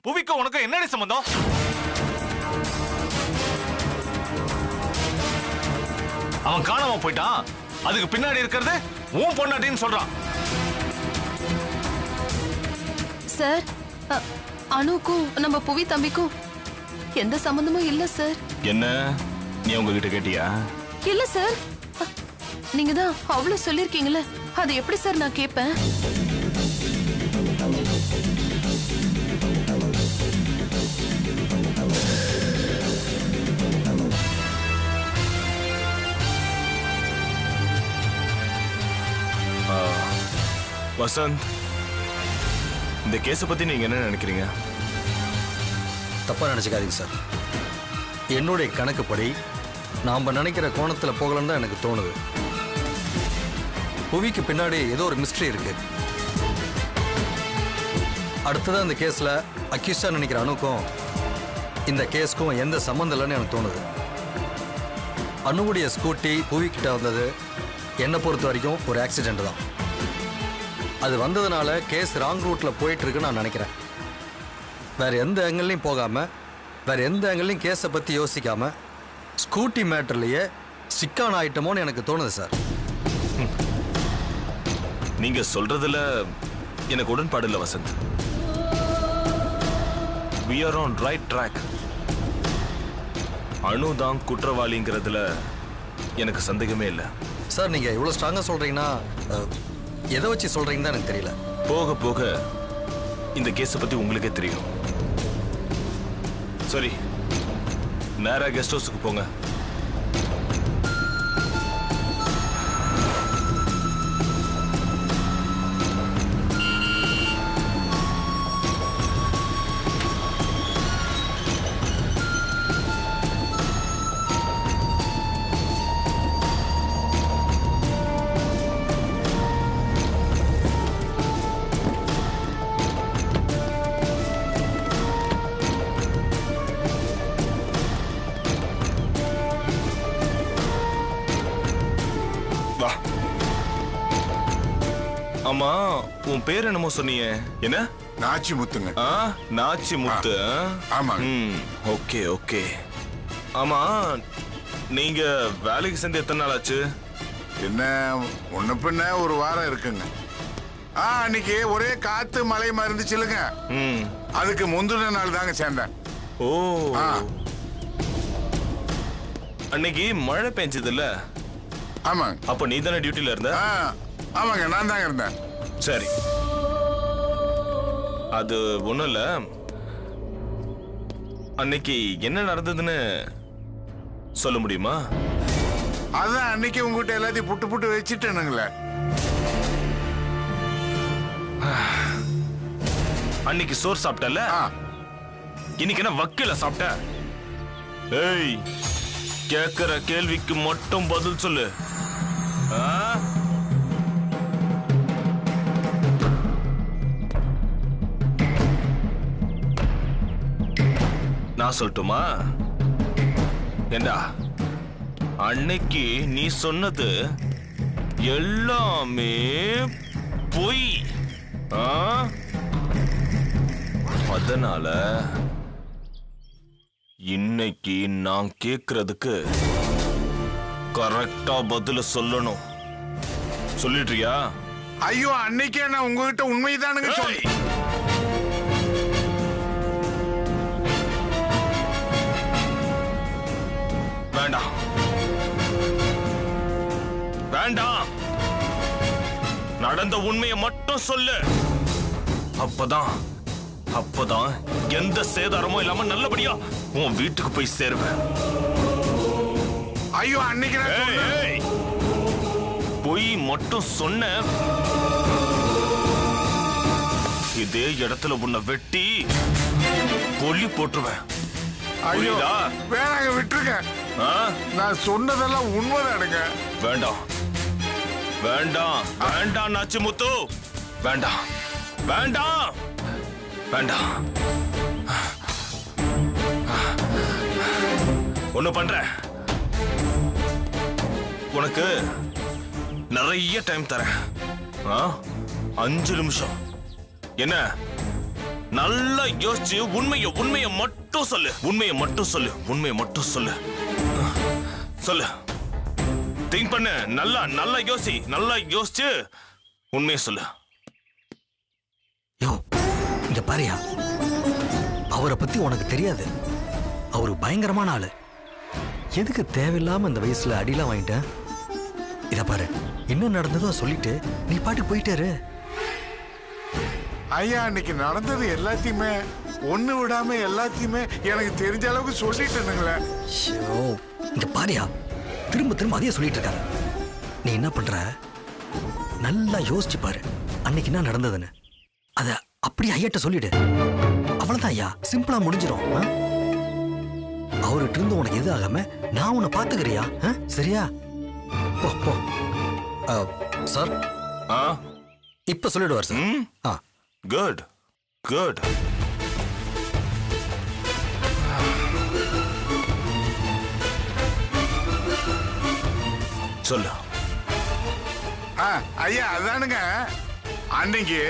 புவிக்கு உனக்கு என்னடி சம்பந்தம்? அவன் காணாம போயிட்டான். அதுக்கு பின்னாடி இருக்கிறது உன் பொண்டாட்டின்னு சொல்றான். சார், அனுக்கும் நம்ம புவி தம்பிக்கும் எந்த சம்பந்தமும் இல்ல சார். என்ன நீ உங்ககிட்ட கேட்டியா? இல்ல சார், நீங்க தான் அவ்வளவு சொல்லிருக்கீங்களே, அது எப்படி சார் நான் கேட்பேன்? வசந்த், இந்த கேஸை பத்தி நீங்க என்ன நினைக்கிறீங்க? தப்பா நினைச்சுக்காதீங்க சார். என்னுடைய கணக்குப்படி நாம நினைக்கிற கோணத்துல போகலன்னு தான் எனக்கு தோணுது. புவிக்கு பின்னாடி ஏதோ ஒரு மிஸ்ட்ரி இருக்கு. அடுத்ததான் இந்த கேஸ்ல அக்யூஸ்டா நினைக்கிற அனுக்கும் இந்த கேஸ்க்கும் எந்த சம்மந்தம் இல்லைன்னு எனக்கு தோணுது. அனுவுடைய ஸ்கூட்டி புவி கிட்ட வந்தது என்னை பொறுத்த வரைக்கும் ஒரு ஆக்சிடென்ட் தான். அது வந்ததுனால கேஸ் ராங் ரூட்ல போயிட்டு இருக்குன்னு நான் நினைக்கிறேன். வேற எந்த ஆங்கிள்லையும் போகாம, வேற எந்த ஆங்கிள்லையும் கேஸை பத்தி யோசிக்காம ஸ்கூட்டி மேட்டர்லயே ஸ்டிக்கான ஆயிட்டமோன்னு எனக்கு தோணுது சார். நீங்க சொல்றதுல எனக்கு உடன்பாடு இல்லை Vasanth. We are on right track. அனு தான் குற்றவாளிங்கிறதுல எனக்கு சந்தேகமே இல்லை. சார், நீங்க இவ்வளவு ஸ்ட்ராங்கா சொல்றீங்கன்னா எதை வச்சு சொல்றீங்கன்னு எனக்கு தெரியல. போக போக இந்த கேஸை பத்தி உங்களுக்கே தெரியும். சரி, நேரா கெஸ்ட் ஹவுஸுக்கு போங்க. ஆமா, உன் பேர் என்னமோ சொன்னீங்க? என்ன? நாச்சி முத்துங்க. நாச்சி முத்து. ஆமா. Okay okay. ஆமா, நீங்க வேலைக்கு சேர்ந்து எத்தனை நாள் ஆச்சு? என்ன ஒண்ணு பின்ன ஒரு வாரம் இருக்குங்க. அன்னைக்கு ஒரே காத்து மழை இருந்துச்சுல்லுங்க, அதுக்கு முந்தின நாள் தாங்க சேர்ந்தேன். ஓ, அன்னைக்கு மழை பெஞ்சது இல்ல? ஆமாங்க. அப்ப நீ தானே டியூட்டில இருந்த? ஆமாங்க, நான் தாங்க இருந்தேன். சரி, அது ஒண்ணும் இல்ல. அன்னைக்கு என்ன நடந்ததுன்னு சொல்ல முடியுமா? அதான் அன்னைக்கு உங்ககிட்ட எல்லாத்தையும் புட்டு புட்டு வச்சுட்டேனுங்களே. அன்னைக்கு சோறு சாப்பிட்டல, இன்னைக்கு என்ன வக்கீல சாப்பிட்ட? ஏய், கேக்குற கேள்விக்கு மட்டும் பதில் சொல்லு. நான் சொல்லட்டுமா? ஏண்டா, அன்னைக்கு நீ சொன்னது எல்லாமே பொய். அதனால இன்னைக்கு நான் கேக்குறதுக்கு கரெக்டா பதில சொல்லணும். சொல்லிடுறியா? ஐயோ, அன்னைக்கே நான் உங்ககிட்ட உண்மைதானுங்க சொல்லி. வேண்டாம் வேண்டாம், நடந்த உண்மையை மட்டும் சொல்லு. அப்பதான் எந்த சேதாரமும் இல்லாம நல்லபடியா உன் வீட்டுக்கு போய் சேருவேன். ஐயோ, அன்னைக்கு பொய் மட்டும் சொன்ன, இதே இடத்துல உன்னை வெட்டி கொல்லி போட்டுருவேன். ஐயோ, வேணாங்க, விட்டுருங்க. நான் சொன்னதெல்லாம் உண்மைதானுங்க. வேண்டாம் வேண்டாம் வேண்டாம் நாச்சி முத்து, வேண்டாம் வேண்டாம் வேண்டாம். ஒண்ணு பண்ற, உனக்கு நிறைய டைம் தரேன். 5 நிமிஷம். என்ன நல்லா யோசிச்சு உண்மையை மட்டும் சொல்லு. உண்மையை மட்டும் சொல்லு. சொல்லு. திங்க் பண்ணு. நல்லா யோசிச்சு உண்மையை சொல்லு. யோ, இங்க பாரியா, அவரை பத்தி உனக்கு தெரியாது. அவரு பயங்கரமான ஆளு. எதுக்கு தேவையில்லாம இந்த வயசுல அடிலாம் வாங்கிட்டேன்? இத பாரு, என்ன நடந்ததோ சொல்லிட்டு நீ பாட்டுக்கு போயிட்டாரு. ஐயா, அன்னைக்கு நடந்தது எல்லாத்தையுமே ஒண்ணு விடாம எல்லாத்தையுமே எனக்கு தெரிஞ்ச அளவுக்கு சொல்லிட்டேனுங்களே. இங்க பாரியா, திரும்ப அதையே சொல்லிட்டு இருக்காரு. நீ என்ன பண்ற, நல்லா யோசிச்சு பாரு அன்னைக்கு என்ன நடந்ததுன்னு. அத அப்படி ஐயாட்ட சொல்லிடு. அவ்வளவுதான் ஐயா, சிம்பிளா முடிஞ்சிடும். அவர்கிட்ட இருந்து உனக்கு எது ஆகாம நான் உன்னை பாத்துக்கிறியா? சரியா? போ போ. சார், இப்ப சொல்லிடுவார் சார். குட். சொல்லு. ஐயா, அதானுங்க அன்னைக்கு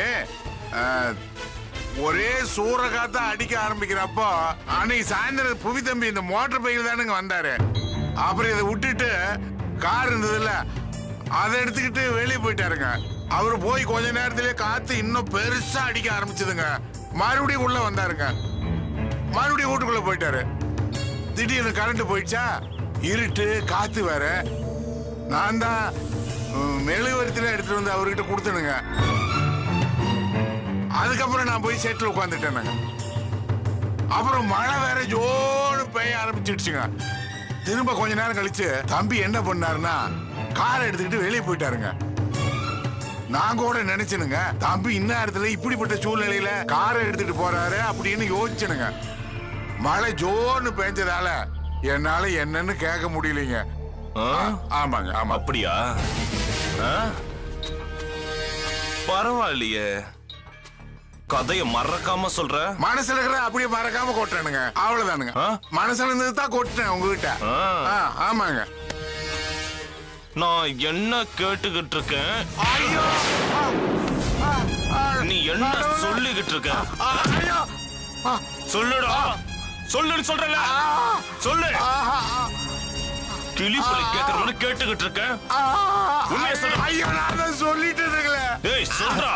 ஒரே சூறக்காத்த அடிக்க ஆரம்பிக்கிறப்போ அன்னைக்கு சாயந்தரம் புவி தம்பி இந்த மோட்டர் பைக்கில் தானுங்க வந்தாரு. அப்புறம் இதை விட்டுட்டு கார் இருந்ததுல அதை எடுத்துக்கிட்டு வெளியே போயிட்டாருங்க. அவரு போய் கொஞ்ச நேரத்திலே காத்து இன்னும் பெருசா அடிக்க ஆரம்பிச்சதுங்க. மறுபடியும் உள்ள வந்தாருங்க. மறுபடியும் வீட்டுக்குள்ள போயிட்டாரு. திடீர்னு கரண்ட் போயிடுச்சா, இருட்டு, காத்து வேற. நான் தான் மெழுகுவர்த்தில எடுத்துட்டு வந்து அவர்கிட்ட கொடுத்தனுங்க. அதுக்கப்புறம் நான் போய் செட்டில் உட்காந்துட்டேனுங்க. அப்புறம் மழை வேற ஜோன்னு பெய்ய ஆரம்பிச்சிடுச்சுங்க. திரும்ப கொஞ்ச நேரம் கழிச்சு தம்பி என்ன பண்ணாருன்னா காரை எடுத்துக்கிட்டு வெளியே போயிட்டாருங்க. நான் கூட நினைச்சனுங்க, தம்பி இந்நேரத்துல இப்படிப்பட்ட சூழ்நிலையில காரை எடுத்துட்டு போறாரு அப்படின்னு யோசிச்சனுங்க. மழை ஜோன்னு பெஞ்சதால என்னால என்னன்னு கேட்க முடியலைங்க. ஆமாங்க, ஆமா. அப்படியா? பரவாயில்லையே, கதைய மறக்காம சொல்ற. மனசுல இருக்கிற அப்படியே மறக்காம கொட்டுறேனுங்க. அவ்வளவுதானுங்க. மனசுல இருந்து தான் கொட்டுறேன் உங்ககிட்ட. ஆமாங்க. நான் என்ன கேட்டுக்கிட்டு இருக்கேன், நீ என்ன சொல்லிக்கிட்டு இருக்க? சொல்லுடா, சொல்லுன்னு சொல்றல, சொல்லு. கிளிப்பலி கேட்கறவனு கேட்டுக்கிட்டு இருக்கேன். உண்மையை சொல்ற. ஐயோ, நான் சொல்லிட்டு இருக்கல. ஏய், சொல்றா.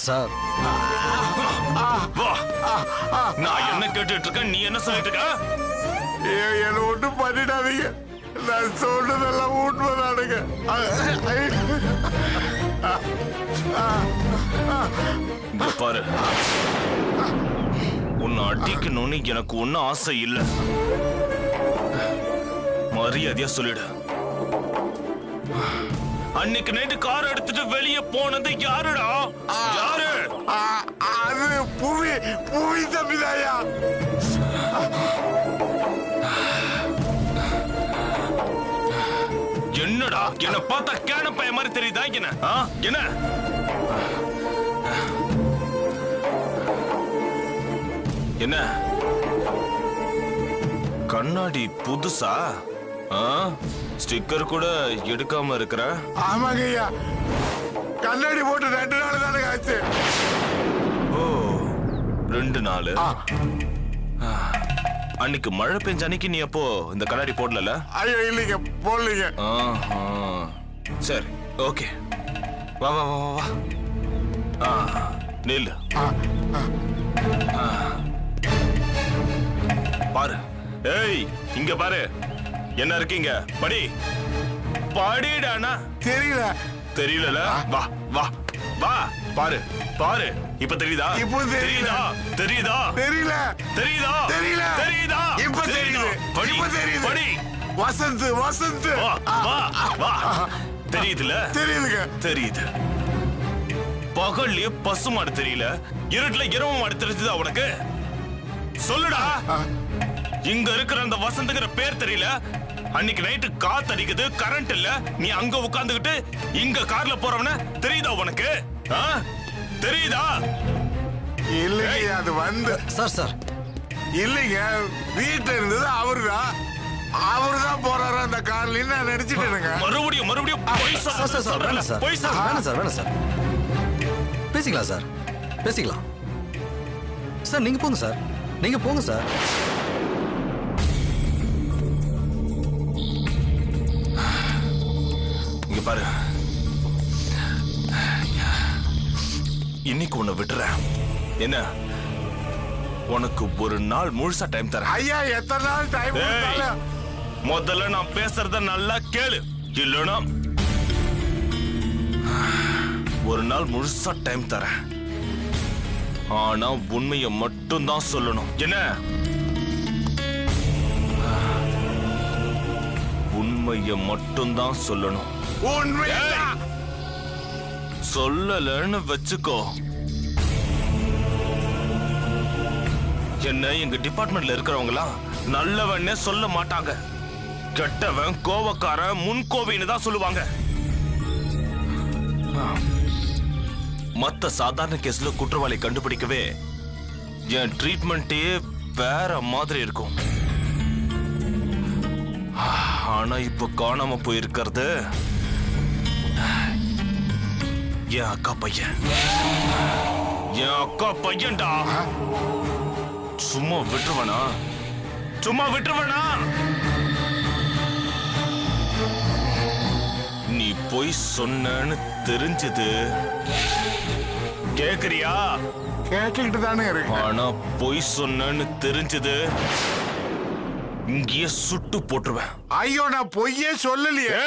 சார், வா. நான் என்ன கேட்டுட்டு இருக்கேன், நீ என்ன சொல்லிட்டு இருக்க? என்ன ஒண்ணும் பண்ணிடாதீங்க. நான் சொல்றதெல்லாம் உண்மைதானுங்க. பாரு, உன்னை அடிக்கணும்னு எனக்கு ஒன்னும் ஆசை இல்லை. மரியாதையா சொல்லிடு. அன்னைக்கு நைட்டு கார் எடுத்துட்டு வெளியே போனது யாருடா? யாரு? அது புவி தம்பிதாயா. என்னடா, என்ன பார்த்தா கேன பைய மாதிரி தெரியுதா? என்ன என்ன கண்ணாடி புதுசா? ஸ்டிக்கர் கூட எடுக்காம இருக்கிற? ஆமாங்க ஐயா, கண்ணாடி போட்டு 2 நாள் தானே ஆச்சு. ஓ, 2 நாள். அன்னைக்கு மழை பெஞ்ச அன்னைக்கு நீ அப்போ இந்த கண்ணாடி போடல? ஐயோ, இல்லைங்க, போடலீங்க. சரி, ஓகே. வா வா வா வா. நில்லு. பாரு. ஏய், இங்க பாரு. என்ன இருக்கீங்க? படி. படிடானா. தெரியல. வா வா வா. பாரு பாரு. இப்ப தெரியுதா? இப்போ தெரியுதா? தெரியுதா? தெரியல. தெரியுதா? தெரியல. தெரியுதா? இப்ப தெரியுது. படி. இப்ப தெரியுது. படி. வசந்த். வா வா வா. தெரியுதுல? தெரியுதுங்க. தெரியுது. பகல்லே பசுமாடு தெரியல, இருட்டுல எருமை மாடு தெரிஞ்சுதா உனக்கு? சொல்லுடா. இங்க இருக்கிற அந்த வசந்துங்கிற பேர் தெரியல. அன்னைக்கு நைட்டு காத்து அடிக்குது, கரண்ட் இல்ல, நீ அங்க உட்கார்ந்துகிட்டு இங்க கார்ல போறவன தெரியுதா உனக்கு? தெரியுதா? இல்லைங்க, அது வந்து சார். இல்லைங்க, வீட்டுல இருந்தது அவருதான். அவருதான் போறாரு அந்த கார்ல நான் நினைச்சிட்டேனுங்க. மறுபடியும் பொய் சார் வேணாம் சார், பொய் சார். வேணாம் சார். பேசிக்கலாம் சார், பேசிக்கலாம் சார். நீங்க போங்க சார், நீங்க போங்க சார். இங்க பாரு, இன்னைக்கு உன்னை விட்டுறேன். என்ன, உனக்கு ஒரு நாள் முழுசா டைம் தரேன். ஐயா எத்தனை நாள் டைம் கொடுத்தாலும் முதல்ல நான் பேசுறத நல்லா கேளு, இல்லைன்னா ஒரு நாள் முழுசா டைம் தரேன். ஆனா உண்மையை மட்டும் தான் சொல்லணும். என்ன, உண்மையை மட்டும் தான் சொல்லணும். உண்மையா சொல்லலன்னு வச்சுக்கோ, என்ன எங்க டிபார்ட்மெண்ட்ல இருக்கிறவங்களாம் நல்லவன்னே சொல்ல மாட்டாங்க. கெட்டவன், கோவக்காரன், முன்கோவின்னு தான் சொல்லுவாங்க. மத்த சாதாரண கேஸ்ல குற்றவாளி கண்டுபிடிக்கவே என் ட்ரீட்மெண்டே வேற மாதிரி இருக்கும். ஆனா இப்ப காணாம போயிருக்கிறது என் அக்கா பையன். என் அக்கா பையன்டா. சும்மா விட்டுருவனா? நீ போய் சொன்னு தெரிஞ்சது கேக்குறியா? கேட்டுக்கிட்டு தானே இருக்கு. ஆனா போய் சொன்னு தெரிஞ்சது இங்கேயே சுட்டு போட்டுருவேன். ஐயோ நான் பொய்யே சொல்லலையே.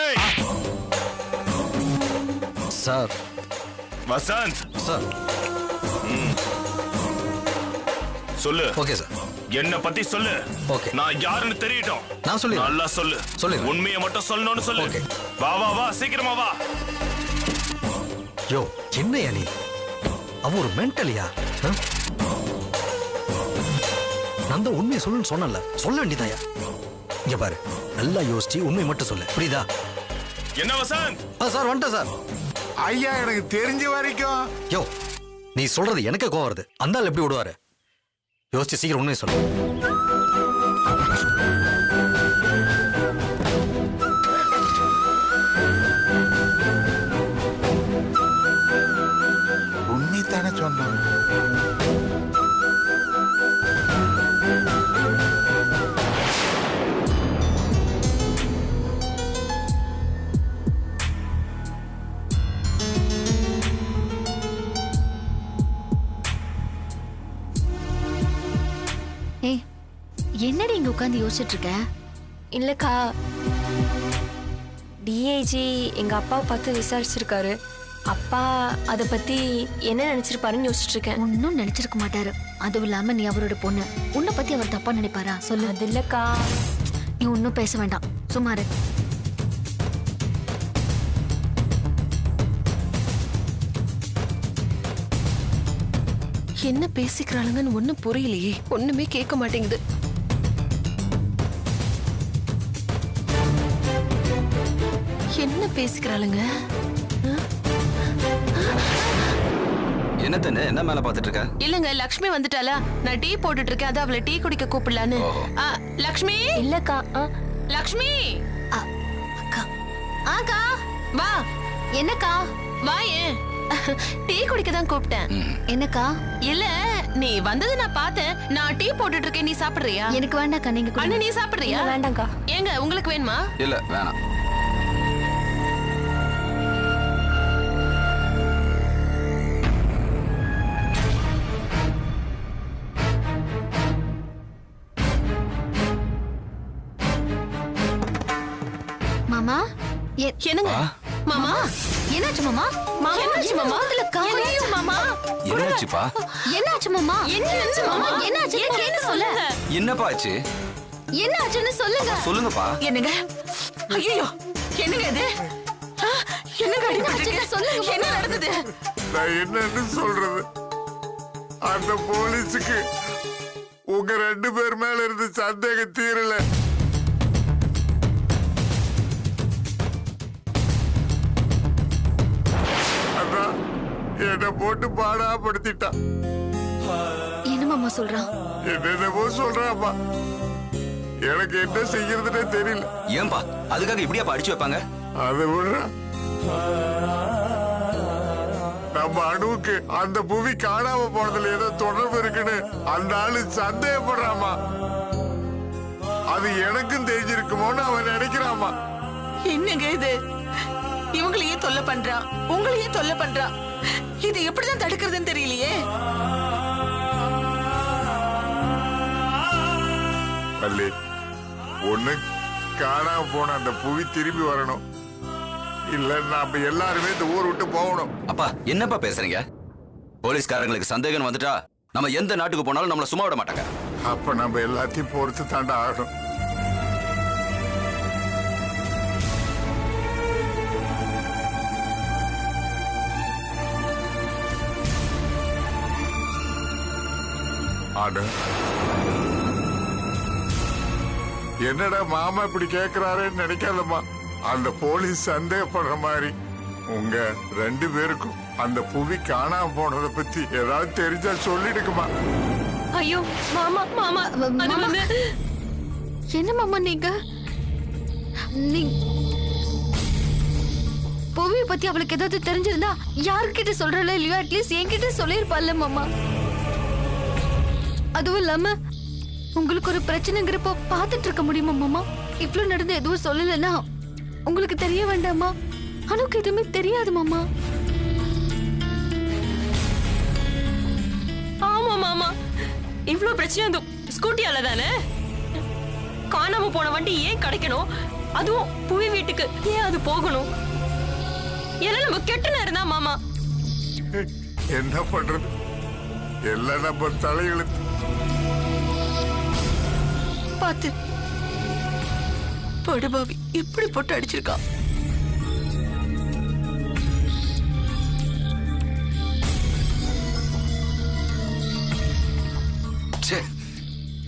Sir Vasanth sir. சொல்லு. Okay sir. என்ன பத்தி சொல்லு. ஓகே. நான் யாருன்னு தெரியட்டும். நான் சொல்லிடுறேன். நல்லா சொல்லு. சொல்லிடுறேன். உண்மையை மட்டும் சொல்லணும்னு சொல்லு. ஓகே. வா சீக்கிரமா வா. யோ என்னையா நீ? அவ ஒரு மென்டலியா? நான் தான் உண்மையை சொல்லுன்னு சொன்னல, சொல்ல வேண்டியதாயா? இங்க பாரு, நல்லா யோசிச்சு உண்மையை மட்டும் சொல்லு, புரியுதா? என்ன வசந்த்? சார் வந்துட்டேன் சார். ஐயா எனக்கு தெரிஞ்ச வரைக்கும். யோ நீ சொல்றது எனக்கு கோவம் வருது. அந்த ஆள் எப்படி விடுவாரு? யோசிச்சு சீக்கிரம் உண்மையை சொல்லு. உண்மைத்தானே சொன்னான். என்னடி இங்க உட்காந்து யோசிச்சுட்டு இருக்க? இல்லக்கா, டிஐஜி எங்க அப்பாவை பார்த்து விசாரிச்சிருக்காரு. அப்பா அதை பத்தி என்ன நினைச்சிருப்பாருன்னு யோசிச்சுட்டு இருக்கேன். ஒன்னும் நினைச்சிருக்க மாட்டாரு. அதுவும் இல்லாம நீ அவரோட பொண்ணு, உன்னை பத்தி அவர் தப்பா நினைப்பாரா சொல்லு? அது இல்லக்கா. நீ ஒன்னும் பேச வேண்டாம், சுமாரு. என்ன பேசிக்கிறாளுங்கன்னு ஒண்ணும் புரியலையே. ஒண்ணுமே கேட்க மாட்டேங்குது. என்ன பேசிக்கிறாளுங்க? என்ன மேல பாத்துட்டு இருக்க? இல்லங்க, லக்ஷ்மி வந்துட்டாளா? நான் டீ போட்டுட்டு இருக்கேன், அதான் அவளை டீ குடிக்க கூப்பிடலான்னு. லக்ஷ்மி. இல்லக்கா. லக்ஷ்மி. அக்கா. அக்கா வா. என்னக்கா? வா. ஏன் டீ குடிக்க தான் கூப்பிட்டேன். என்னக்கா? இல்ல, நீ வந்தது நான் பார்த்தேன். நான் டீ போட்டுட்டு இருக்கேன், நீ சாப்பிடுறியா? எனக்கு வேண்டாக்கா, நீங்க குடிங்க. அண்ணா நீ சாப்பிடுறியா? வேண்டாம்க்கா. ஏங்க உங்களுக்கு வேணுமா? இல்ல வேணாம். மாமா என்னங்க மாமா? என்னாச்சு மாமா? என்னாச்சு மாமா? ஐயோ மாமா, என்னாச்சுப்பா? என்னாச்சு மாமா? என்னாச்சு மாமா? என்னாச்சு கேளு, சொல்ல. என்னப்பா ஆச்சு? என்னாச்சுன்னு சொல்லுங்க. சொல்லுங்கப்பா. என்னங்க? ஐயோ என்னங்க இது? என்னங்க அடிபட்டிருக்கு? சொல்லுங்க. என்ன நடந்தது? நான் என்னன்னு சொல்றது? அந்த போலீஸுக்கு உங்க 2 பேர் மேல இருந்து சந்தேகம் தீரல. அதான் என்ன போட்டு பாடாப்படுத்திட்டான். என்ன மாமா சொல்றான்? என்னென்னவோ சொல்றாப்பா. எனக்கு என்ன செய்யறதுன்னே தெரியல. ஏன்பா அதுக்காக இப்படியாப்பா அடிச்சு வைப்பாங்க? அதை விடுற, நம்ம அணுவுக்கு அந்த புவி காணாம போனதுல ஏதோ தொடர்பு இருக்குன்னு அந்த ஆளு சந்தேகப்படுறாமா. அது எனக்கும் தெரிஞ்சிருக்குமோன்னு அவன் நினைக்கிறாமா. என்னங்க இது? இவங்களையே தொல்லை பண்றான், உங்களையே தொல்லை பண்றான். இது எப்படிதான் தடுக்கிறதுன்னு தெரியலையே. அல்லே, ஒண்ணு காணாம போன அந்த புவி திரும்பி வரணும், இல்ல நாம எல்லாருமே இந்த ஊர் விட்டு போகணும். அப்பா என்னப்பா பேசுறீங்க? போலீஸ்காரங்களுக்கு சந்தேகம் வந்துட்டா நம்ம எந்த நாட்டுக்கு போனாலும் நம்மள சும்மா விட மாட்டாங்க. அப்ப நம்ம எல்லாத்தையும் பொறுத்து தாண்டா ஆகணும். என்னடா மாமா இப்படி கேக்குறாருன்னு நினைக்காதம்மா. அந்த போலீஸ் சந்தேகப்படுற மாதிரி உங்க 2 பேருக்கும் அந்த புவி காணாம போனதை பத்தி ஏதாவது தெரிஞ்சா சொல்லிடுக்குமா. ஐயோ மாமா மாமா அது வந்து என்ன மாமா நீங்க புவிய பத்தி அவளுக்கு ஏதாவது தெரிஞ்சிருந்தா யாருக்கிட்ட சொல்றல இல்லையோ அட்லீஸ்ட் என்கிட்ட சொல்லிருப்பாள்ல மாமா. அதுவும் இல்லாம உங்களுக்கு ஒரு பிரச்சனைங்கிறப்போ பாத்துட்டு இருக்க முடியுமா மாமா? இவ்வளவு நடந்து எதுவும் சொல்லலன்னா உங்களுக்கு தெரிய வேண்டாமா? அனுக்கு எதுவுமே தெரியாது மாமா. ஆமா மாமா, இவ்வளவு பிரச்சனை அந்த ஸ்கூட்டியால தானே. காணாம போன வண்டி ஏன் கிடைக்கணும்? அதுவும் புவி வீட்டுக்கு ஏன் அது போகணும்? எல்லாம் நம்ம கெட்ட நேரம் தான் மாமா. என்ன பண்றது, எல்லாம் நம்ம தலையெழுத்து. பாத்து படுபாவி இப்படி போட்டு அடிச்சிருக்கான்.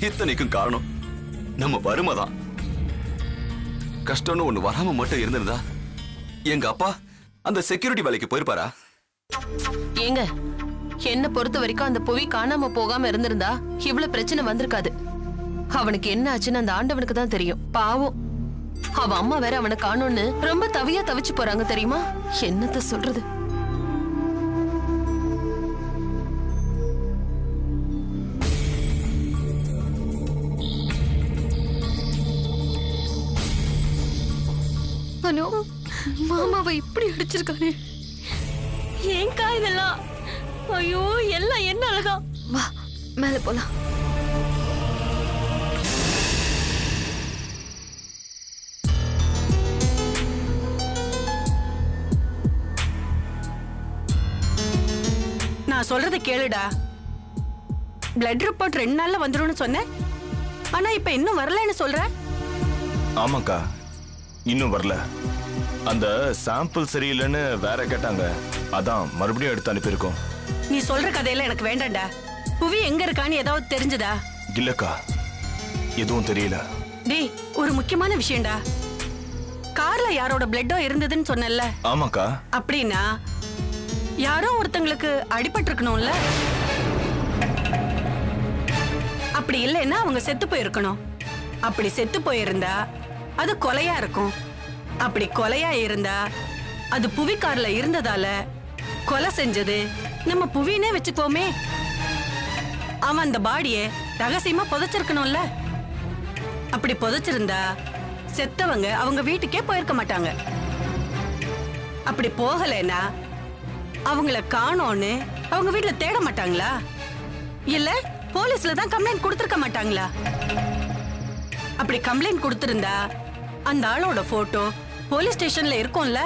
இத்தனைக்கும் காரணம் நம்ம வறுமைதான். கஷ்டம்னு ஒண்ணு வராம மட்டும் இருந்திருந்தா எங்க அப்பா அந்த செக்யூரிட்டி வேலைக்கு போயிருப்பாரா? ஏங்க, என்ன பொறுத்த வரைக்கும் அந்த புவி காணாம போகாம இருந்திருந்தா இவ்வளவு பிரச்சனை வந்திருக்காது. அவனுக்கு என்ன ஆச்சுன்னு அந்த ஆண்டவனுக்கு தான் தெரியும். பாவம், அவ அம்மா வேற அவனை காணோன்னு ரொம்ப தவியா தவிச்சு போறாங்க தெரியுமா? என்னத்த சொல்றது. அனு, மாமாவை இப்படி அடிச்சிருக்கானே. ஏங்கா இதெல்லாம்? ஐயோ, எல்லாம் என்ன அழகா. வா மேல போலாம். நான் சொல்றத கேளுடா. பிளட் ரிப்போர்ட் 2 நாள்ல வந்துரும்னு சொன்னேன். ஆனா இப்ப இன்னும் வரலன்னு சொல்ற. ஆமாக்கா, இன்னும் வரல. அந்த சாம்பிள் சரியில்லைன்னு வேற கேட்டாங்க, அதான் மறுபடியும் எடுத்து அனுப்பியிருக்கோம். நீ சொல்ற கதையெல்லாம் எனக்கு வேண்டாம்டா. புவி எங்க இருக்கான்னு ஏதாவது தெரிஞ்சதா? இல்லக்கா, எதுவும் தெரியல. டேய், ஒரு முக்கியமான விஷயம்டா. கார்ல யாரோட பிளட்டோ இருந்ததுன்னு சொன்னல? ஆமாக்கா. அப்படின்னா யாரோ ஒருத்தங்களுக்கு அடிபட்டு இருக்கணும்ல. அப்படி இல்லைன்னா அவங்க செத்து போயிருக்கணும். அப்படி செத்து போயிருந்தா அது கொலையா இருக்கும். அப்படி கொலையா இருந்தா அது புவி கார்ல இருந்ததால கொலை செஞ்சது நம்ம புவினே வச்சுக்கோமே. அவன் அந்த பாடியை ரகசியமா புதைச்சிருக்கணும்ல. அப்படி புதைச்சிருந்தா செத்தவங்க அவங்க வீட்டுக்கே போயிருக்க மாட்டாங்க. அப்படி போகலைன்னா அவங்கள காணோன்னு அவங்க வீட்டுல தேட மாட்டாங்களா? இல்ல போலீஸ்ல தான் கம்ப்ளைண்ட் கொடுத்திருக்க மாட்டாங்களா? அப்படி கம்ப்ளைண்ட் கொடுத்திருந்தா அந்த ஆளோட போட்டோ போலீஸ் ஸ்டேஷன்ல இருக்கும்ல.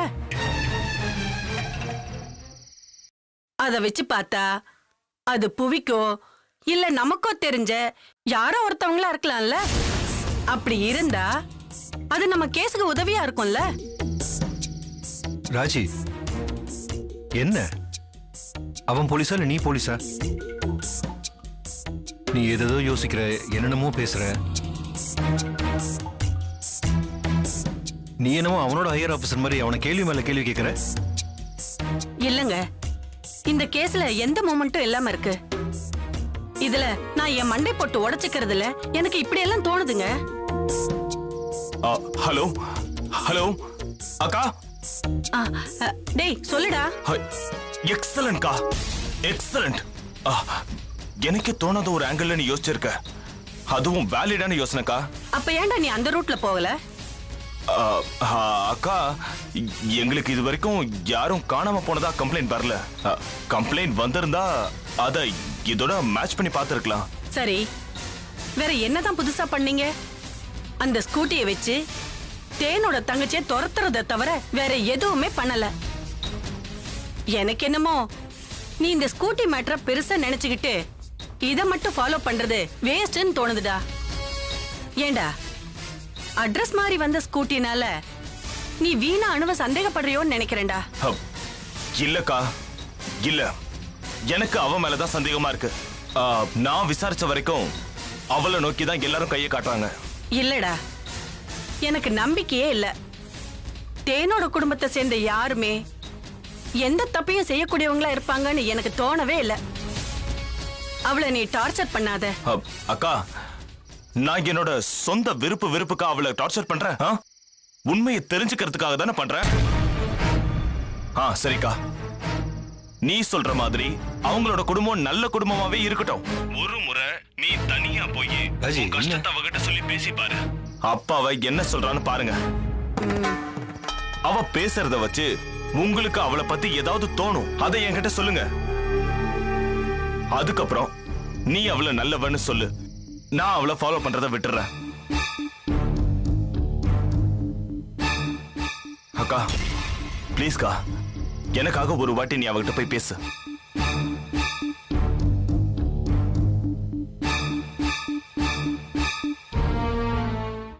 அத வச்சு பார்த்தா அது புவிக்கோ இல்ல நமக்கோ தெரிஞ்ச யாரோ ஒருத்தவங்களா இருக்கலாம்ல. அப்படி இருந்தா அது நம்ம கேஸுக்கு உதவியா இருக்கும்ல. ராஜி, என்ன அவன் போலீஸா இல்ல நீ போலீஸா? நீ ஏதோ யோசிக்கிற, என்னென்னமோ பேசுற. நீ என்னமோ அவனோட ஹையர் ஆபீசர் மாதிரி அவனை கேள்வி மேல கேள்வி கேட்கிற. இல்லங்க, இந்த கேஸ்ல எந்த மொமெண்ட்டும் இல்லாம இருக்கு. இதுல நான் என் மண்டை போட்டு உடைச்சுக்கிறதுல எனக்கு இப்படி எல்லாம் தோணுதுங்க. ஹலோ ஹலோ அக்கா. டேய் சொல்லுடா. எக்ஸலன்ட்கா, எக்ஸலன்ட். எனக்கு தோணாத ஒரு ஆங்கிள் நீ யோசிச்சிருக்க, அதுவும் வேலிடான யோசனைக்கா. அப்ப ஏன்டா நீ அந்த ரூட்ல போகல? அக்கா, எங்களுக்கு இது வரைக்கும் யாரும் காணாம போனதா கம்ப்ளைண்ட் வரல. கம்ப்ளைண்ட் வந்திருந்தா அத இதோட மேட்ச் பண்ணி பார்த்திருக்கலாம். சரி, வேற என்னதான் புதுசா பண்ணீங்க? அந்த ஸ்கூட்டியை வச்சு தேனோட தங்கச்சியை துரத்துறத தவிர வேற எதுவுமே பண்ணல. எனக்கு என்னமோ நீ இந்த ஸ்கூட்டி மேட்டரை பெருசா நினைச்சுக்கிட்டு இத மட்டும் ஃபாலோ பண்றது வேஸ்ட்னு தோணுதுடா. ஏண்டா, அட்ரஸ் மாதிரி வந்த ஸ்கூட்டினால நீ வீணா அணுவ சந்தேகப்படுறியோன்னு நினைக்கிறேன்டா. இல்லக்கா, இல்ல, எனக்கு அவ மேலதான் சந்தேகமா இருக்கு. நான் விசாரிச்ச வரைக்கும் அவளை நோக்கி தான் எல்லாரும் கையை காட்டுறாங்க. இல்லடா, எனக்கு நம்பிக்கையே இல்ல. தேனோட குடும்பத்தை சேர்ந்த யாருமே எந்த தப்பையும் செய்யக்கூடியவங்களா இருப்பாங்கன்னு எனக்கு தோணவே இல்ல. அவளை நீ டார்ச்சர் பண்ணாத. அக்கா, நான் என்னோட சொந்த விருப்புக்கா அவளை டார்ச்சர் பண்றேன்? உண்மையை தெரிஞ்சுக்கிறதுக்காக தானே பண்றேன். சரிக்கா, நீ சொல்ற மாதிரி அவங்களோட குடும்பம் நல்ல குடும்பமாவே இருக்கட்டும். ஒரு முறை நீ தனியா போய் கஷ்டத்தை அவகிட்ட சொல்லி பேசி பாரு. அப்பாவை என்ன சொல்றான்னு பாருங்க. அவ பேசுறத வச்சு உங்களுக்கு அவளை பத்தி ஏதாவது தோணும், அதை என்கிட்ட சொல்லுங்க. அதுக்கப்புறம் நீ அவளை நல்லவன்னு சொல்லு, நான் அவளை ஃபாலோ பண்றத விட்டுறேன். அக்கா ப்ளீஸ்கா, எனக்காக ஒரு வாட்டி நீ அவகிட்ட போய் பேசு.